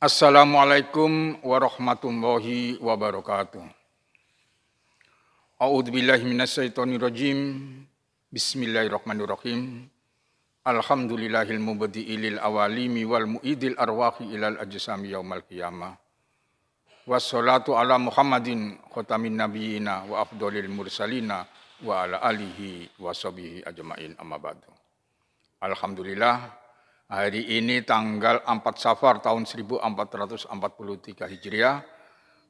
Assalamualaikum warahmatullahi wabarakatuh. A'udzubillahi minasyaitonirrajim. Bismillahirrahmanirrahim. Alhamdulillahil mubdi'il lil awalimi wal mu'idil arwahi ilal ajsami yaumal qiyamah. Wassalatu ala Muhammadin khatamin nabiyina wa afdhalil mursalina wa ala alihi wa sahbihi ajmain amma ba'du. Alhamdulillah, hari ini tanggal 4 Safar tahun 1443 Hijriah,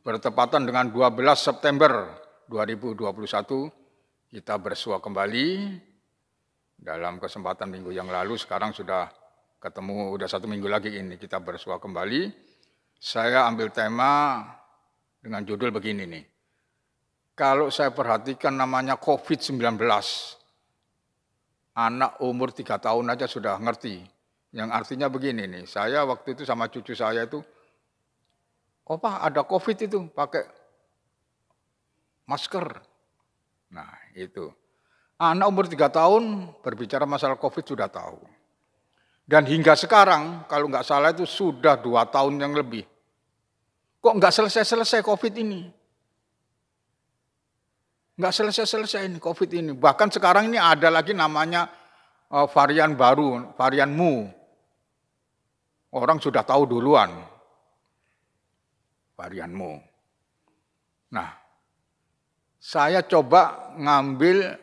bertepatan dengan 12 September 2021, kita bersua kembali. Dalam kesempatan minggu yang lalu, sekarang sudah ketemu, udah 1 minggu lagi ini kita bersua kembali. Saya ambil tema dengan judul begini nih. Kalau saya perhatikan namanya COVID-19, anak umur 3 tahun aja sudah ngerti. Yang artinya begini nih, saya waktu itu sama cucu saya itu, Opa ada COVID itu, pakai masker. Nah itu, anak umur 3 tahun berbicara masalah COVID sudah tahu. Dan hingga sekarang, kalau nggak salah itu sudah 2 tahun yang lebih. Kok nggak selesai-selesai COVID ini? Nggak selesai-selesai ini COVID ini. Bahkan sekarang ini ada lagi namanya varian baru, varian Mu. Orang sudah tahu duluan varianmu. Nah, saya coba ngambil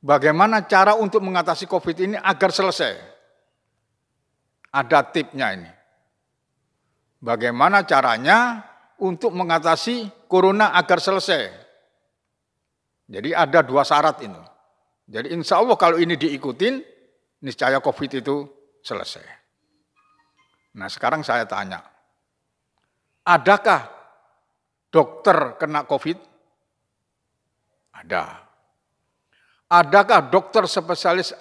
bagaimana cara untuk mengatasi COVID ini agar selesai. Ada tipnya ini. Bagaimana caranya untuk mengatasi corona agar selesai. Jadi ada 2 syarat ini. Jadi insya Allah kalau ini diikutin, niscaya COVID itu selesai. Nah sekarang saya tanya, adakah dokter kena COVID? Ada. Adakah dokter spesialis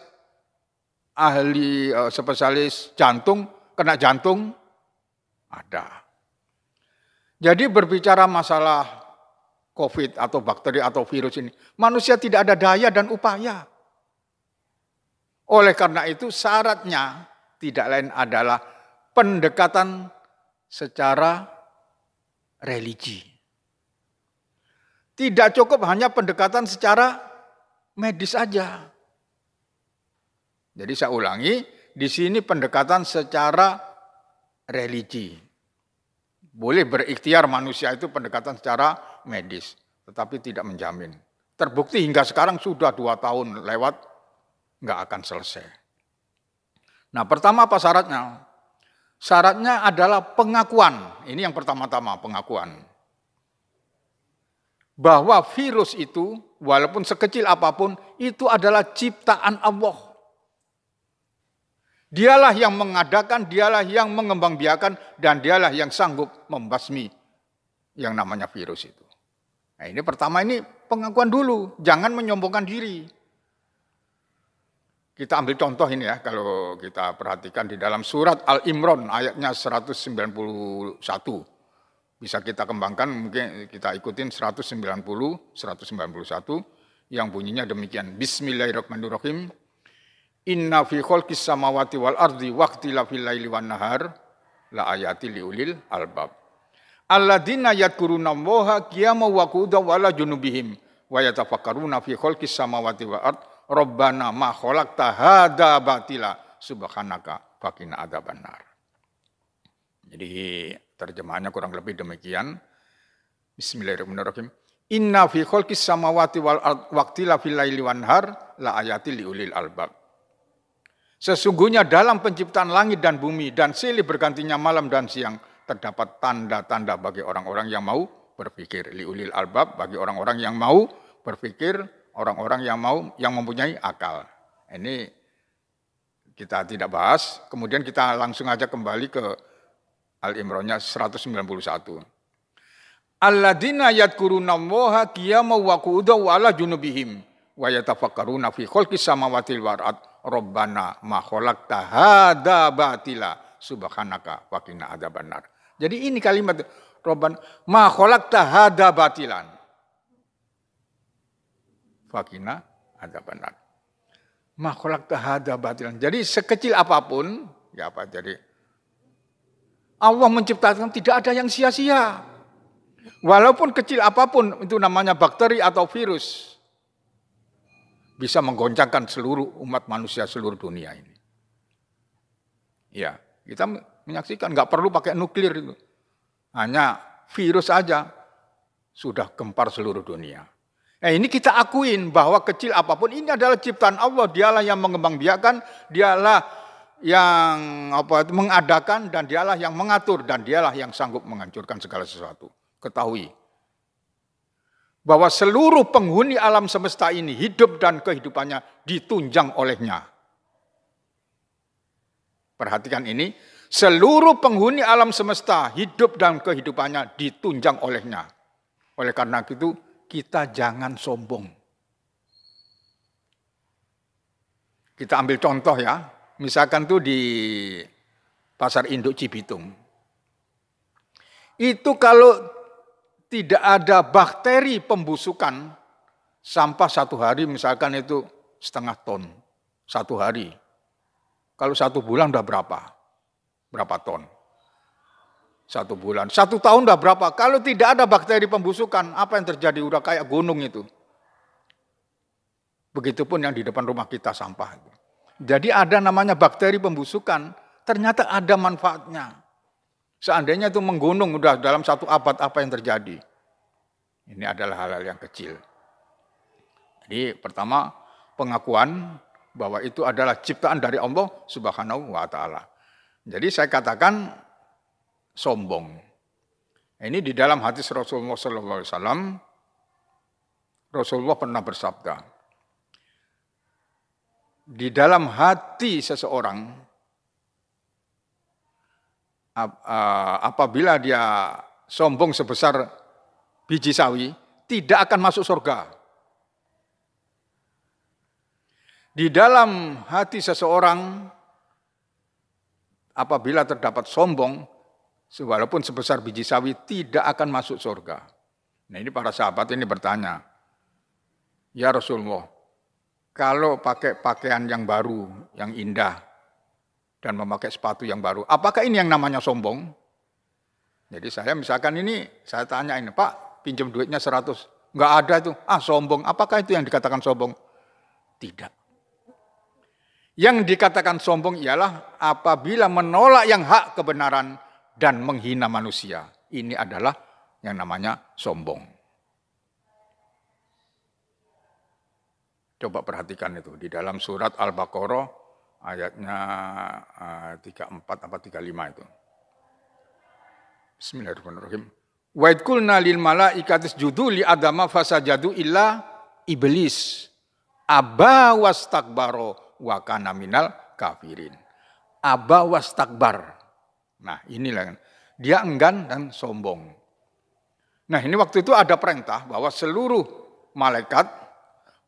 spesialis jantung kena jantung? Ada. Jadi berbicara masalah COVID atau bakteri atau virus ini, manusia tidak ada daya dan upaya. Oleh karena itu syaratnya tidak lain adalah pendekatan secara religi. Tidak cukup hanya pendekatan secara medis saja. Jadi saya ulangi, di sini pendekatan secara religi. Boleh berikhtiar manusia itu pendekatan secara medis, tetapi tidak menjamin. Terbukti hingga sekarang sudah 2 tahun lewat, nggak akan selesai. Nah pertama apa syaratnya? Syaratnya adalah pengakuan. Ini yang pertama-tama pengakuan. Bahwa virus itu walaupun sekecil apapun itu adalah ciptaan Allah. Dialah yang mengadakan, dialah yang mengembangbiakan, dan dialah yang sanggup membasmi yang namanya virus itu. Nah ini pertama ini pengakuan dulu, jangan menyombongkan diri. Kita ambil contoh ini ya, kalau kita perhatikan di dalam surat Al-Imran ayatnya 191. Bisa kita kembangkan, mungkin kita ikutin 190, 191 yang bunyinya demikian. Bismillahirrahmanirrahim. Inna fi khalqis samawati wal ardi waqtilafil laili wan nahar la ayati liulil albab. Alladzina yadhkurunallaha qiyaman wa qu'udan wa ala junubihim wa yatafakkaruna fi khalqis samawati wal ardi Rabbana ma khalaqta hadza batila subhanaka faqina adzabannar. Jadi terjemahannya kurang lebih demikian. Bismillahirrahmanirrahim. Inna fi khalqis samawati wal ardi waqtilafil laili wan nahar la ayatil liulil albab. Sesungguhnya dalam penciptaan langit dan bumi dan silih bergantinya malam dan siang terdapat tanda-tanda bagi orang-orang yang mau berpikir. Liulil albab, bagi orang-orang yang mau berpikir, orang-orang yang mempunyai akal. Ini kita tidak bahas, kemudian kita langsung aja kembali ke Al-Imrannya 191. Alladzina yadhkurunallaha qiyaman wa qu'udan wa 'ala junubihim wa yatafakkaruna fi khalqis samawati wal ardi Rabbana ma khalaqta hadza batila subhanaka wa qina adzabannar. Jadi ini kalimat Rabbana ma khalaqta hadza batilan. Fakina ada benar. Ma khalaqta hadza batilan. Jadi sekecil apapun, ya apa jadi Allah menciptakan tidak ada yang sia-sia. Walaupun kecil apapun itu namanya bakteri atau virus bisa menggoncangkan seluruh umat manusia seluruh dunia ini. Ya, kita menyaksikan nggak perlu pakai nuklir itu. Hanya virus saja sudah gempar seluruh dunia. Ini kita akuin bahwa kecil apapun ini adalah ciptaan Allah. Dialah yang mengembangbiakan, dialah yang mengadakan, dan dialah yang mengatur, dan dialah yang sanggup menghancurkan segala sesuatu. Ketahui bahwa seluruh penghuni alam semesta ini hidup dan kehidupannya ditunjang olehnya. Perhatikan ini, seluruh penghuni alam semesta hidup dan kehidupannya ditunjang olehnya. Oleh karena itu, kita jangan sombong. Kita ambil contoh ya, misalkan tuh di Pasar Induk Cibitung. Itu kalau tidak ada bakteri pembusukan, sampah satu hari misalkan itu 0,5 ton. Satu hari. Kalau 1 bulan udah berapa? Berapa ton? 1 bulan. 1 tahun udah berapa? Kalau tidak ada bakteri pembusukan, apa yang terjadi? Udah kayak gunung itu. Begitupun yang di depan rumah kita sampah. Jadi ada namanya bakteri pembusukan, ternyata ada manfaatnya. Seandainya itu menggunung udah dalam 1 abad, apa yang terjadi? Ini adalah hal-hal yang kecil. Jadi pertama pengakuan bahwa itu adalah ciptaan dari Allah Subhanahu wa taala. Jadi saya katakan sombong. Ini di dalam hadis Rasulullah SAW, Rasulullah pernah bersabda, di dalam hati seseorang, apabila dia sombong sebesar biji sawi, tidak akan masuk surga. Di dalam hati seseorang, apabila terdapat sombong, walaupun sebesar biji sawi, tidak akan masuk surga. Nah ini para sahabat ini bertanya, ya Rasulullah, kalau pakai pakaian yang baru, yang indah, dan memakai sepatu yang baru, apakah ini yang namanya sombong? Jadi saya misalkan ini, saya tanya ini, Pak, pinjam duitnya 100. Enggak ada itu, sombong. Apakah itu yang dikatakan sombong? Tidak. Yang dikatakan sombong ialah apabila menolak yang hak kebenaran, dan menghina manusia. Ini adalah yang namanya sombong. Coba perhatikan itu di dalam surat Al-Baqarah ayatnya 34 apa 35 itu. Bismillahirrahmanirrahim. Wa idh qulna lil malaikati isjudu li adama fasajadu illa iblis aba wastakbara wa kana minal kafirin. Aba wastakbar. Nah inilah, dia enggan dan sombong. Nah ini waktu itu ada perintah bahwa seluruh malaikat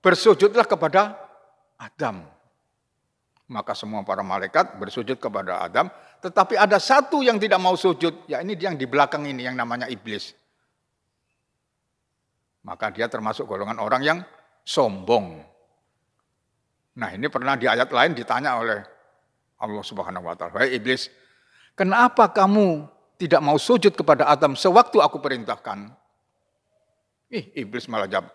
bersujudlah kepada Adam. Maka semua para malaikat bersujud kepada Adam, tetapi ada satu yang tidak mau sujud, ya ini dia yang di belakang ini yang namanya iblis. Maka dia termasuk golongan orang yang sombong. Nah ini pernah di ayat lain ditanya oleh Allah Subhanahu wa taala, "Hai iblis, kenapa kamu tidak mau sujud kepada Adam sewaktu aku perintahkan?" Iblis malah jawab,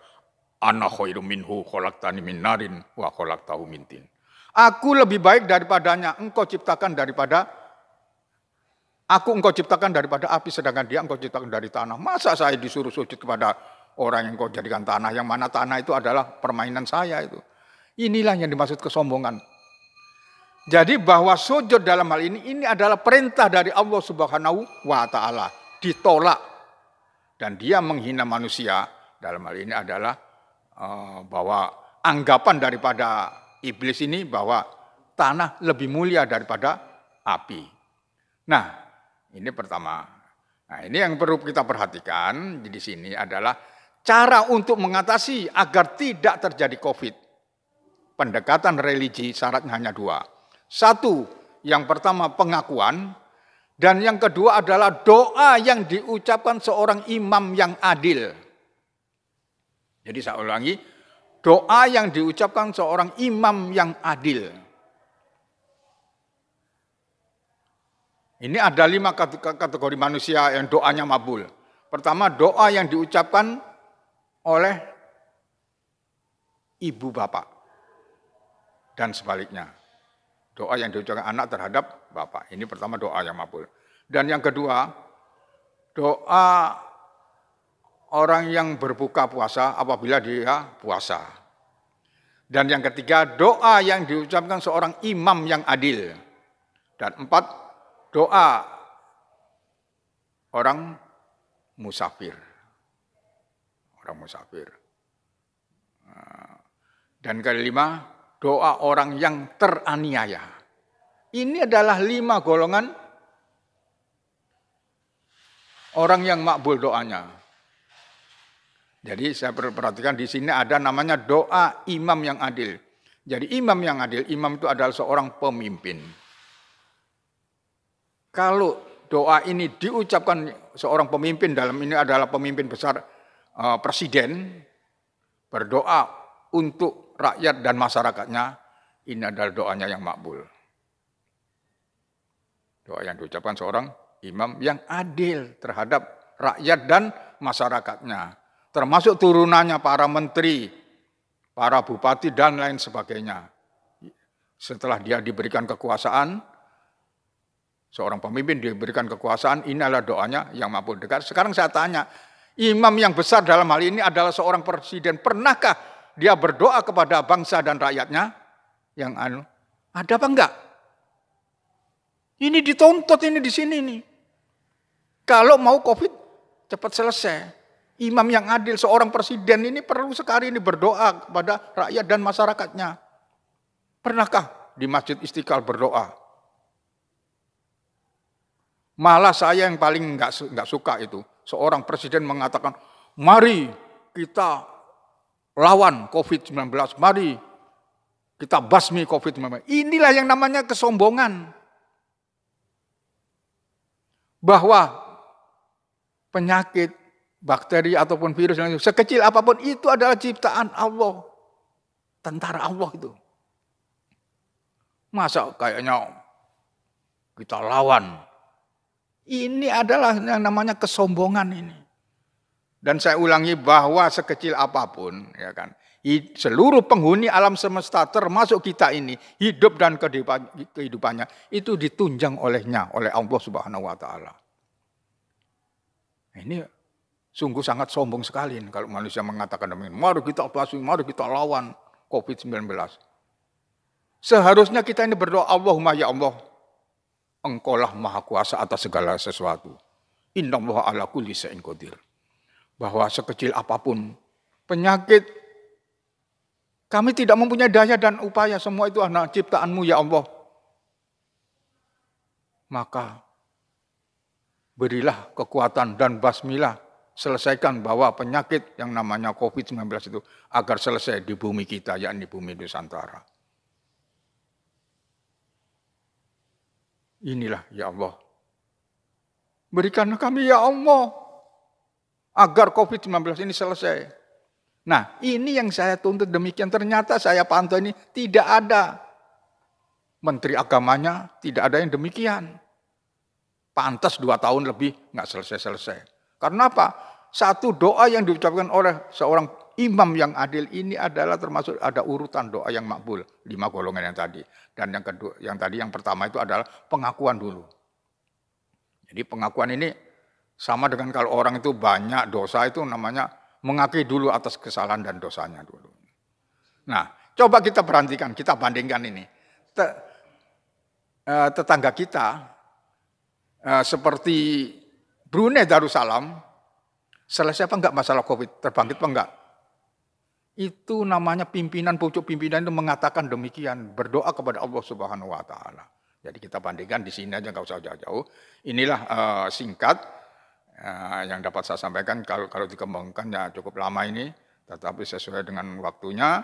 "Ana khairum minhu khalaqtani min narin wa khalaqtahu min tin." Aku lebih baik daripadanya, engkau ciptakan daripada api, sedangkan dia engkau ciptakan dari tanah. Masa saya disuruh sujud kepada orang yang engkau jadikan tanah, yang mana tanah itu adalah permainan saya itu. Inilah yang dimaksud kesombongan. Jadi bahwa sujud dalam hal ini adalah perintah dari Allah Subhanahu wa taala, ditolak. Dan dia menghina manusia dalam hal ini adalah bahwa anggapan daripada iblis ini bahwa tanah lebih mulia daripada api. Nah, ini pertama. Nah, ini yang perlu kita perhatikan di sini adalah cara untuk mengatasi agar tidak terjadi COVID. Pendekatan religi syaratnya hanya 2. 1, yang pertama pengakuan, dan yang kedua adalah doa yang diucapkan seorang imam yang adil. Jadi saya ulangi, doa yang diucapkan seorang imam yang adil. Ini ada 5 kategori manusia yang doanya makbul. Pertama, doa yang diucapkan oleh ibu bapak dan sebaliknya. Doa yang diucapkan anak terhadap bapak. Ini pertama doa yang makbul. Dan yang kedua, doa orang yang berbuka puasa apabila dia puasa. Dan yang ketiga, doa yang diucapkan seorang imam yang adil. Dan 4, doa orang musafir. Orang musafir. Dan kelima, doa orang yang teraniaya. Ini adalah 5 golongan orang yang makbul doanya. Jadi saya perhatikan di sini ada namanya doa imam yang adil. Jadi imam yang adil, imam itu adalah seorang pemimpin. Kalau doa ini diucapkan seorang pemimpin, dalam ini adalah pemimpin besar presiden, berdoa untuk rakyat dan masyarakatnya, ini adalah doanya yang makbul. Doa yang diucapkan seorang imam yang adil terhadap rakyat dan masyarakatnya. Termasuk turunannya para menteri, para bupati dan lain sebagainya. Setelah dia diberikan kekuasaan, seorang pemimpin diberikan kekuasaan, ini adalah doanya yang makbul. Sekarang saya tanya, imam yang besar dalam hal ini adalah seorang presiden. Pernahkah dia berdoa kepada bangsa dan rakyatnya? Yang ada apa enggak? Ini dituntut ini di sini nih. Kalau mau COVID cepat selesai. Imam yang adil, seorang presiden ini perlu sekali ini berdoa kepada rakyat dan masyarakatnya. Pernahkah di Masjid Istiqlal berdoa? Malah saya yang paling enggak suka itu. Seorang presiden mengatakan, mari kita lawan COVID-19, mari kita basmi COVID-19. Inilah yang namanya kesombongan. Bahwa penyakit, bakteri ataupun virus, sekecil apapun itu adalah ciptaan Allah. Tentara Allah itu. Masa kayaknya kita lawan. Ini adalah yang namanya kesombongan ini. Dan saya ulangi bahwa sekecil apapun, ya kan, seluruh penghuni alam semesta termasuk kita ini, hidup dan kehidupannya itu ditunjang olehnya, oleh Allah Subhanahu wa taala. Ini sungguh sangat sombong sekali kalau manusia mengatakan demikian. Mari kita basmi, mari kita lawan COVID-19. Seharusnya kita ini berdoa, Allahumma ya Allah, Engkaulah maha kuasa atas segala sesuatu. Innallaha ala kulli syai'in qadir. Bahwa sekecil apapun penyakit, kami tidak mempunyai daya dan upaya, semua itu anak ciptaan-Mu ya Allah. Maka berilah kekuatan dan basmilah, selesaikan bahwa penyakit yang namanya COVID-19 itu agar selesai di bumi kita, yakni bumi Nusantara. Inilah ya Allah. Berikanlah kami ya Allah, agar COVID-19 ini selesai. Nah, ini yang saya tuntut demikian. Ternyata saya pantau ini tidak ada. Menteri agamanya tidak ada yang demikian. Pantas 2 tahun lebih nggak selesai-selesai. Karena apa? Satu doa yang diucapkan oleh seorang imam yang adil ini adalah termasuk ada urutan doa yang makbul. 5 golongan yang tadi. Dan yang kedua, yang pertama itu adalah pengakuan dulu. Jadi pengakuan ini sama dengan kalau orang itu banyak dosa, itu namanya mengakui dulu atas kesalahan dan dosanya dulu. Nah, coba kita perhatikan, kita bandingkan ini. Tetangga kita, seperti Brunei Darussalam, selesai apa enggak masalah COVID, terbangkit apa enggak? Itu namanya pimpinan, pucuk pimpinan itu mengatakan demikian, berdoa kepada Allah Subhanahu wa taala. Jadi kita bandingkan di sini aja, enggak usah jauh-jauh. Inilah singkat yang dapat saya sampaikan. Kalau dikembangkan ya cukup lama ini, tetapi sesuai dengan waktunya.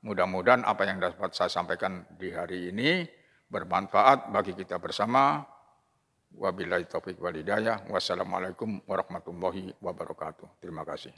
Mudah-mudahan apa yang dapat saya sampaikan di hari ini bermanfaat bagi kita bersama. Wabillahi taufiq wal hidayah. Wassalamualaikum warahmatullahi wabarakatuh. Terima kasih.